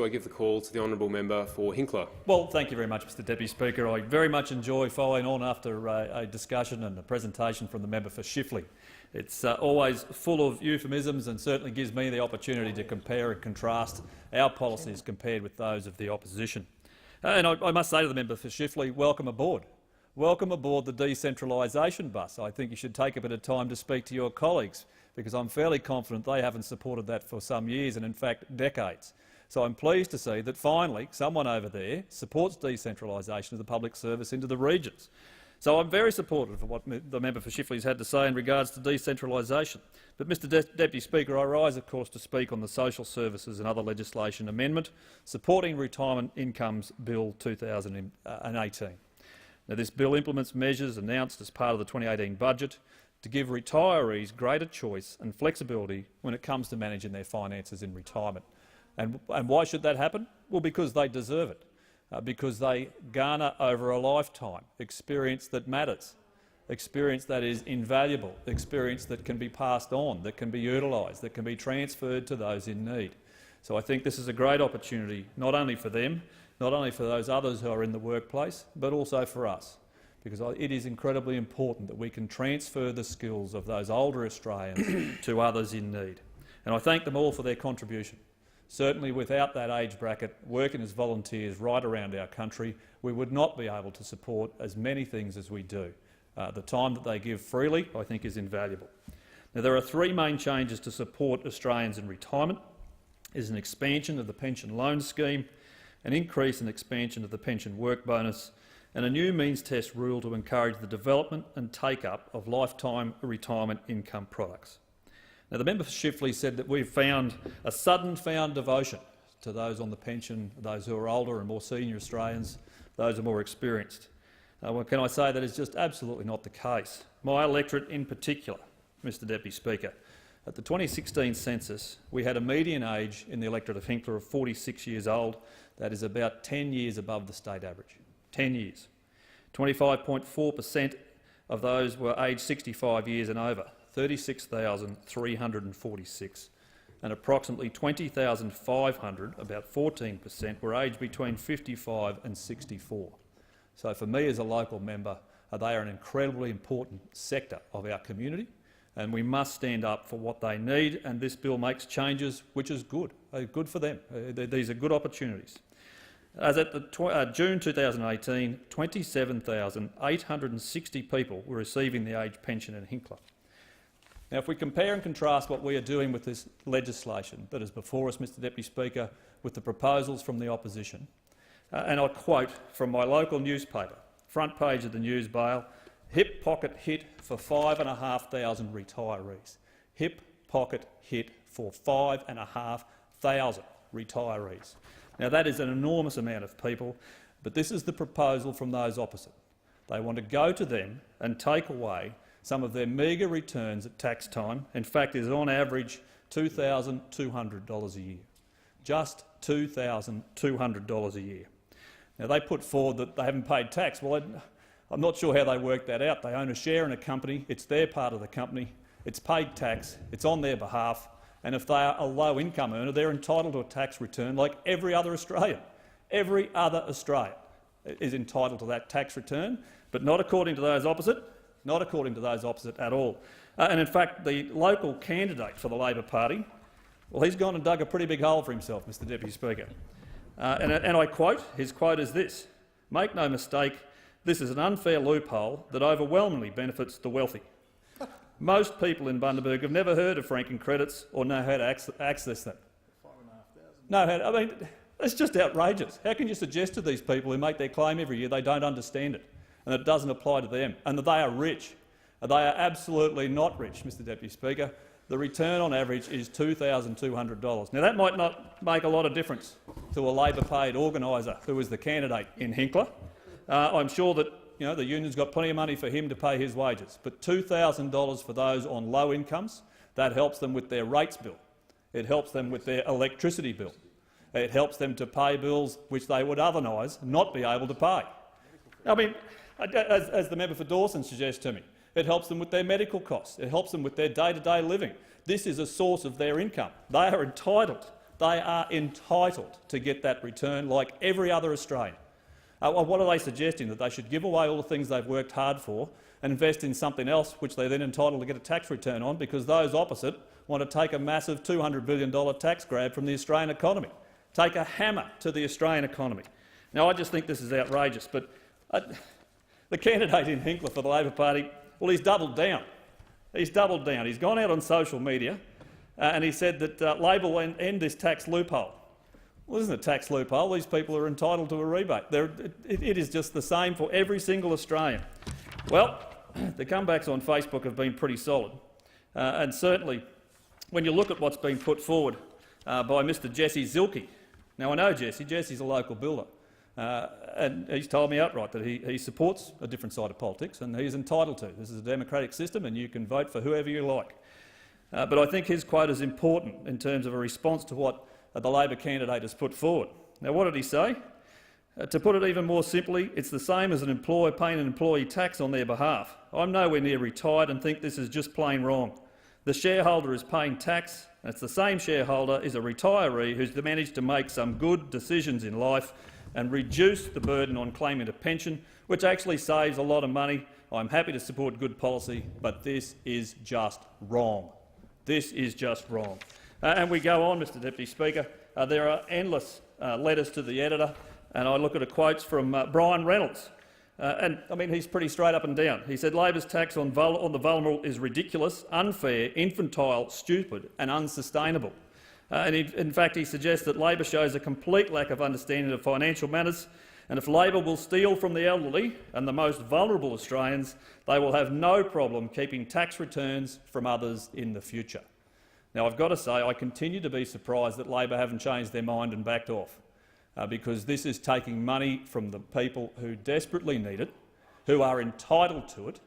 I give the call to the honourable member for Hinkler. Well, thank you very much, Mr Deputy Speaker. I very much enjoy following on after a discussion and a presentation from the member for Chifley. It's always full of euphemisms and certainly gives me the opportunity to compare and contrast our policies compared with those of the opposition. And I must say to the member for Chifley, welcome aboard. Welcome aboard the decentralisation bus. I think you should take a bit of time to speak to your colleagues, because I'm fairly confident they haven't supported that for some years and, in fact, decades. So I'm pleased to see that finally someone over there supports decentralisation of the public service into the regions. So I'm very supportive of what the member for Chifley's had to say in regards to decentralisation. But, Mr Deputy Speaker, I rise, of course, to speak on the Social Services and Other Legislation Amendment supporting Retirement Incomes Bill 2018. Now, this bill implements measures announced as part of the 2018 budget to give retirees greater choice and flexibility when it comes to managing their finances in retirement. And why should that happen? Well, because they deserve it, because they garner over a lifetime experience that matters, experience that is invaluable, experience that can be passed on, that can be utilised, that can be transferred to those in need. So I think this is a great opportunity, not only for them, not only for those others who are in the workplace, but also for us, because it is incredibly important that we can transfer the skills of those older Australians to others in need. And I thank them all for their contribution. Certainly without that age bracket, working as volunteers right around our country, we would not be able to support as many things as we do. The time that they give freely, I think, is invaluable. Now, there are three main changes to support Australians in retirement. There's an expansion of the pension loan scheme, an increase and expansion of the pension work bonus, and a new means test rule to encourage the development and take-up of lifetime retirement income products. Now, the member for Chifley said that we've found a sudden found devotion to those on the pension, those who are older and more senior Australians, those who are more experienced. Well, can I say that is just absolutely not the case. My electorate in particular, Mr Deputy Speaker, at the 2016 census we had a median age in the electorate of Hinkler of 46 years old. That is about 10 years above the state average. 10 years. 25.4% of those were aged 65 years and over. 36,346, and approximately 20,500, about 14%, were aged between 55 and 64. So for me as a local member, they are an incredibly important sector of our community, and we must stand up for what they need, and this bill makes changes which is good, good for them. These are good opportunities. As at the June 2018, 27,860 people were receiving the age pension in Hinkler. Now, if we compare and contrast what we are doing with this legislation that is before us, Mr Deputy Speaker, with the proposals from the opposition, and I quote from my local newspaper, front page of the News Bail, hip pocket hit for 5,500 retirees. Hip pocket hit for 5,500 retirees. Now, that is an enormous amount of people, but this is the proposal from those opposite. They want to go to them and take away some of their meagre returns at tax time. In fact, it is on average $2,200 a year. Just $2,200 a year. Now, they put forward that they haven't paid tax. Well, I'm not sure how they worked that out. They own a share in a company. It's their part of the company. It's paid tax. It's on their behalf. And if they are a low-income earner, they're entitled to a tax return like every other Australian. Every other Australian is entitled to that tax return, but not according to those opposite. Not according to those opposite at all. And in fact, the local candidate for the Labor Party, well, he's gone and dug a pretty big hole for himself, Mr Deputy Speaker. And I quote, his quote is this: "Make no mistake, this is an unfair loophole that overwhelmingly benefits the wealthy. Most people in Bundaberg have never heard of franking credits or know how to access them." No, I mean, it's just outrageous. How can you suggest to these people who make their claim every year they don't understand it, and it doesn't apply to them, and that they are rich? They are absolutely not rich, Mr Deputy Speaker. The return on average is $2,200. Now, that might not make a lot of difference to a Labor-paid organiser who is the candidate in Hinkler. I'm sure that the union's got plenty of money for him to pay his wages, but $2,000 for those on low incomes, that helps them with their rates bill. It helps them with their electricity bill. It helps them to pay bills which they would otherwise not be able to pay. I mean, as the member for Dawson suggests to me, it helps them with their medical costs. It helps them with their day-to-day living. This is a source of their income. They are entitled They are entitled to get that return like every other Australian. What are they suggesting? That they should give away all the things they've worked hard for and invest in something else which they're then entitled to get a tax return on, because those opposite want to take a massive $200 billion tax grab from the Australian economy, take a hammer to the Australian economy. Now, I just think this is outrageous, but the candidate in Hinkler for the Labor Party, well, he's doubled down. He's doubled down. He's gone out on social media and he said that Labor will end this tax loophole. Well, this isn't a tax loophole. These people are entitled to a rebate. It is just the same for every single Australian. Well, the comebacks on Facebook have been pretty solid, and certainly when you look at what's been put forward by Mr Jesse Zilke. Now, I know Jesse. Jesse's a local builder, and he's told me outright that he supports a different side of politics, and he's entitled to. This is a democratic system, and you can vote for whoever you like. But I think his quote is important in terms of a response to what the Labor candidate has put forward. Now, what did he say? To put it even more simply, it's the same as an employer paying an employee tax on their behalf. I'm nowhere near retired and think this is just plain wrong. The shareholder is paying tax, and it's the same shareholder is a retiree who's managed to make some good decisions in life and reduce the burden on claiming a pension, which actually saves a lot of money. I'm happy to support good policy, but this is just wrong. This is just wrong. And we go on, Mr Deputy Speaker. There are endless letters to the editor, and I look at quotes from Brian Reynolds. And I mean, he's pretty straight up and down. He said Labor's tax on the vulnerable is ridiculous, unfair, infantile, stupid and unsustainable. In fact, he suggests that Labor shows a complete lack of understanding of financial matters, and if Labor will steal from the elderly and the most vulnerable Australians, they will have no problem keeping tax returns from others in the future. Now, I've got to say, I continue to be surprised that Labor haven't changed their mind and backed off, because this is taking money from the people who desperately need it, who are entitled to it,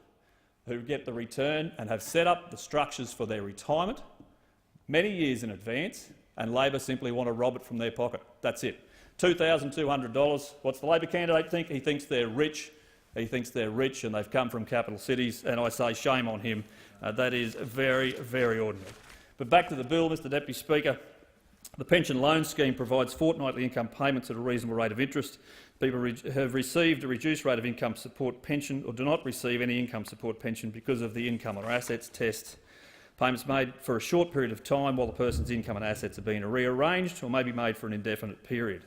who get the return and have set up the structures for their retirement many years in advance, and Labor simply want to rob it from their pocket. That's it. $2,200. What's the Labor candidate think? He thinks they're rich. He thinks they're rich and they've come from capital cities, and I say shame on him. That is very, very ordinary. But back to the bill, Mr Deputy Speaker. The pension loan scheme provides fortnightly income payments at a reasonable rate of interest. People have received a reduced rate of income support pension or do not receive any income support pension because of the income or assets test. Payments made for a short period of time while the person's income and assets are being rearranged, or may be made for an indefinite period.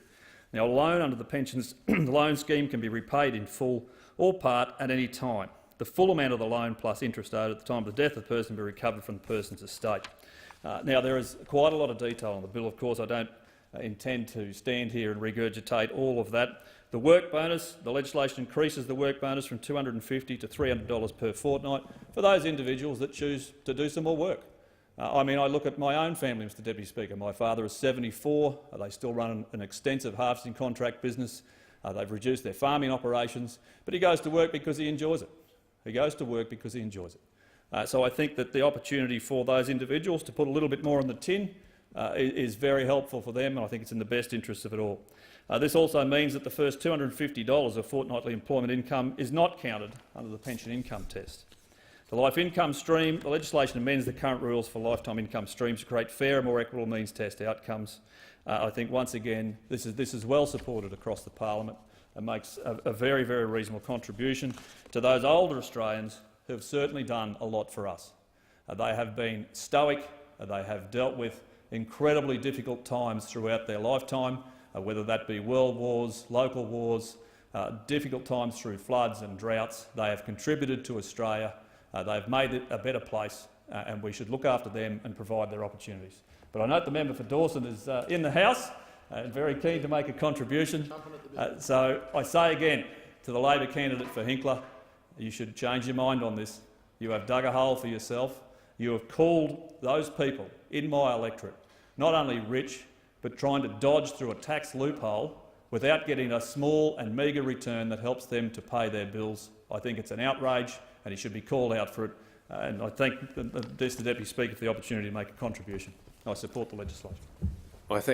Now, a loan under the pensions loan scheme can be repaid in full or part at any time. The full amount of the loan plus interest owed at the time of the death of the person will be recovered from the person's estate. Now, there is quite a lot of detail on the bill. Of course, I don't intend to stand here and regurgitate all of that. The work bonus, the legislation increases the work bonus from $250 to $300 per fortnight for those individuals that choose to do some more work. I mean, I look at my own family, Mr Deputy Speaker. My father is 74. They still run an extensive harvesting contract business. They've reduced their farming operations, but he goes to work because he enjoys it. He goes to work because he enjoys it. So I think that the opportunity for those individuals to put a little bit more on the tin is very helpful for them, and I think it's in the best interests of it all. This also means that the first $250 of fortnightly employment income is not counted under the pension income test. The life income stream, the legislation amends the current rules for lifetime income streams to create fair and more equitable means test outcomes. I think, once again, this is well supported across the parliament and makes a very, very reasonable contribution to those older Australians who have certainly done a lot for us. They have been stoic. They have dealt with incredibly difficult times throughout their lifetime, whether that be world wars, local wars, difficult times through floods and droughts. They have contributed to Australia. They've made it a better place, and we should look after them and provide their opportunities. But I note the member for Dawson is in the House and very keen to make a contribution. So I say again to the Labor candidate for Hinkler, you should change your mind on this. You have dug a hole for yourself. You have called those people in my electorate not only rich, but trying to dodge through a tax loophole without getting a small and meagre return that helps them to pay their bills. I think it's an outrage, and he should be called out for it. And I thank the Deputy Speaker for the opportunity to make a contribution. I support the legislation. I thank